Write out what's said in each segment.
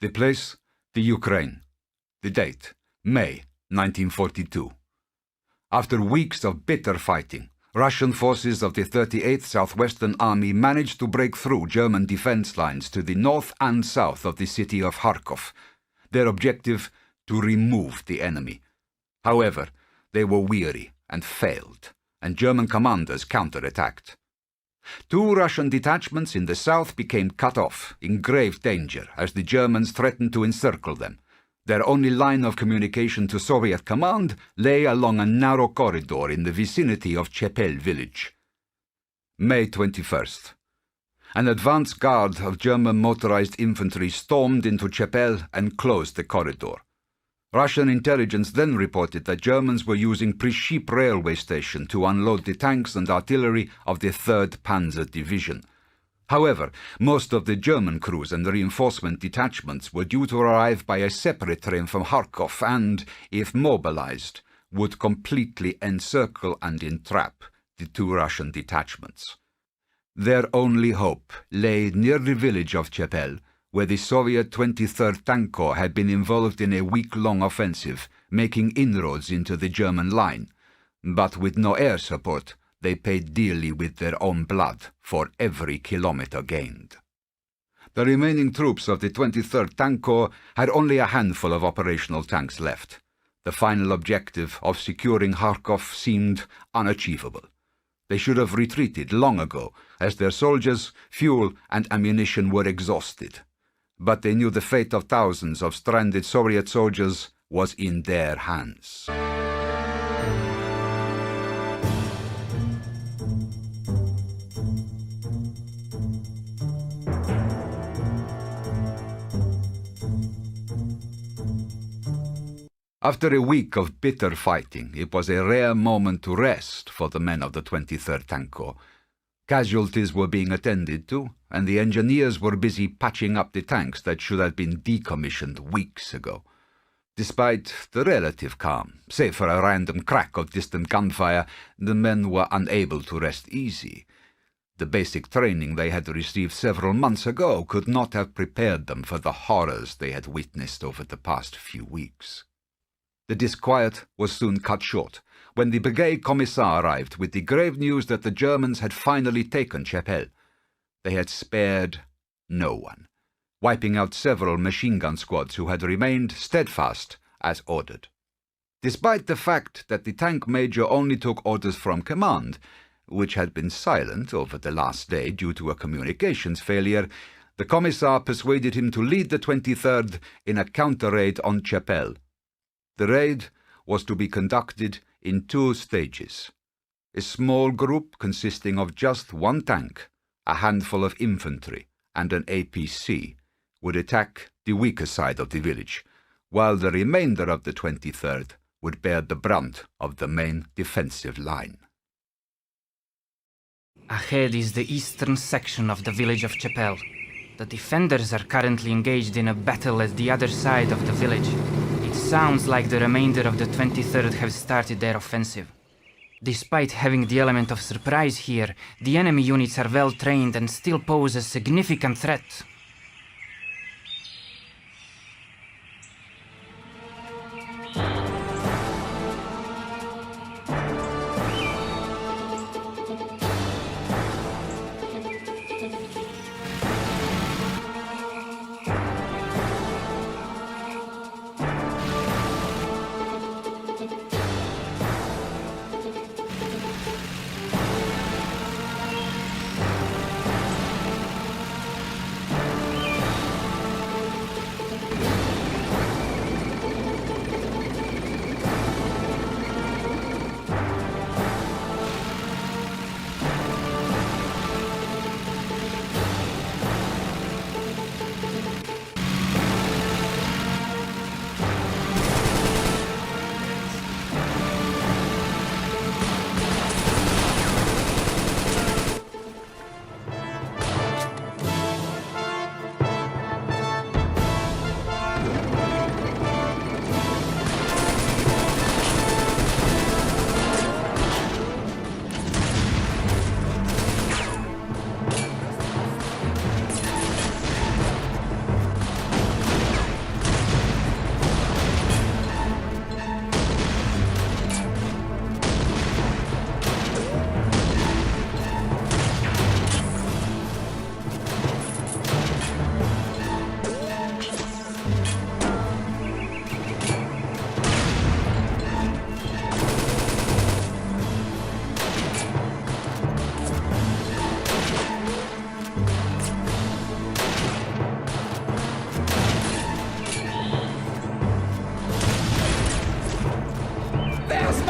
The place, the Ukraine. The date, May 1942. After weeks of bitter fighting, Russian forces of the 38th Southwestern Army managed to break through German defense lines to the north and south of the city of Kharkov. Their objective, to remove the enemy. However, they were weary and failed, and German commanders counterattacked. Two Russian detachments in the south became cut off, in grave danger, as the Germans threatened to encircle them. Their only line of communication to Soviet command lay along a narrow corridor in the vicinity of Chepel village. May 21st. An advance guard of German motorized infantry stormed into Chepel and closed the corridor. Russian intelligence then reported that Germans were using Priship railway station to unload the tanks and artillery of the 3rd Panzer Division. However, most of the German crews and reinforcement detachments were due to arrive by a separate train from Kharkov and, if mobilized, would completely encircle and entrap the two Russian detachments. Their only hope lay near the village of Chepel, where the Soviet 23rd Tank Corps had been involved in a week-long offensive, making inroads into the German line. But with no air support, they paid dearly with their own blood for every kilometer gained. The remaining troops of the 23rd Tank Corps had only a handful of operational tanks left. The final objective of securing Kharkov seemed unachievable. They should have retreated long ago, as their soldiers, fuel and ammunition were exhausted. But they knew the fate of thousands of stranded Soviet soldiers was in their hands. After a week of bitter fighting, it was a rare moment to rest for the men of the 23rd Tank Corps. Casualties were being attended to, and the engineers were busy patching up the tanks that should have been decommissioned weeks ago. Despite the relative calm, save for a random crack of distant gunfire, the men were unable to rest easy. The basic training they had received several months ago could not have prepared them for the horrors they had witnessed over the past few weeks. The disquiet was soon cut short, when the brigade commissar arrived with the grave news that the Germans had finally taken Chepel. They had spared no one, wiping out several machine gun squads who had remained steadfast as ordered. Despite the fact that the tank major only took orders from command, which had been silent over the last day due to a communications failure, the commissar persuaded him to lead the 23rd in a counter-raid on Chepel. The raid was to be conducted in 2 stages. A small group consisting of just one tank, a handful of infantry, and an APC would attack the weaker side of the village, while the remainder of the 23rd would bear the brunt of the main defensive line. Ahead is the eastern section of the village of Chepel. The defenders are currently engaged in a battle at the other side of the village. Sounds like the remainder of the 23rd have started their offensive. Despite having the element of surprise here, the enemy units are well trained and still pose a significant threat.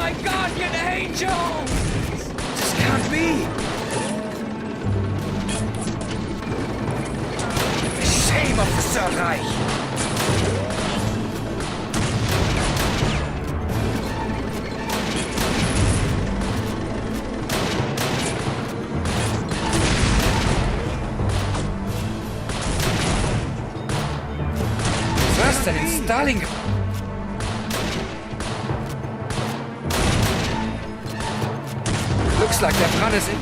my guardian angel! This can't be! The shame of the Third Reich! First and installing... Looks like they've run us in.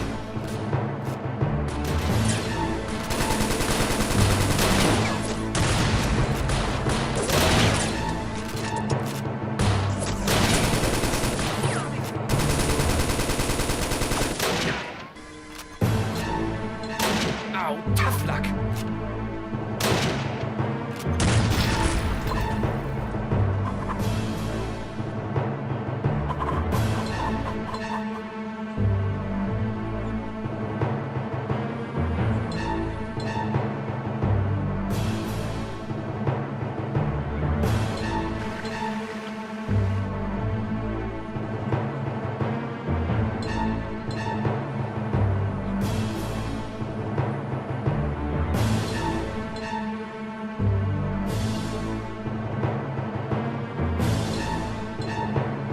Ow, tough luck.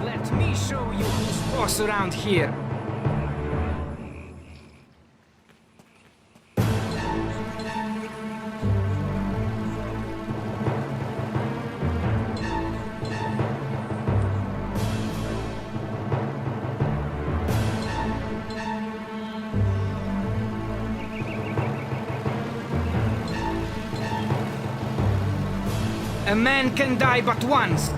Let me show you who's boss around here. A man can die but once.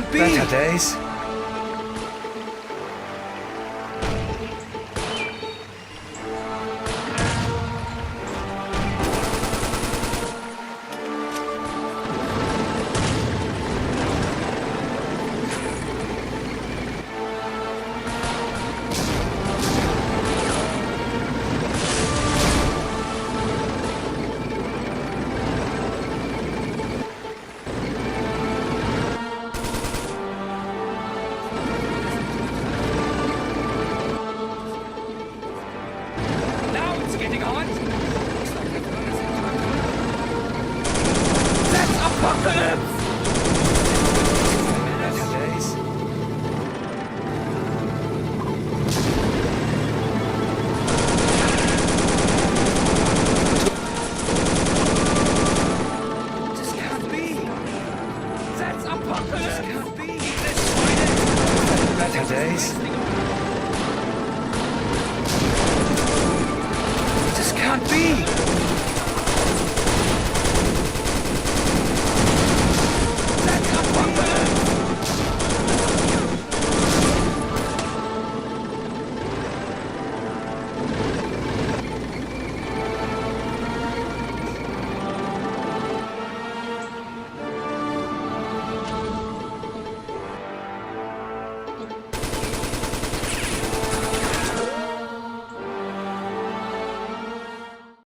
can't be. Better days. Now it's getting hot. That's apocalypse! Better days. This can't be. That's apocalypse. This can't be. Better days. This can't be. That's apocalypse.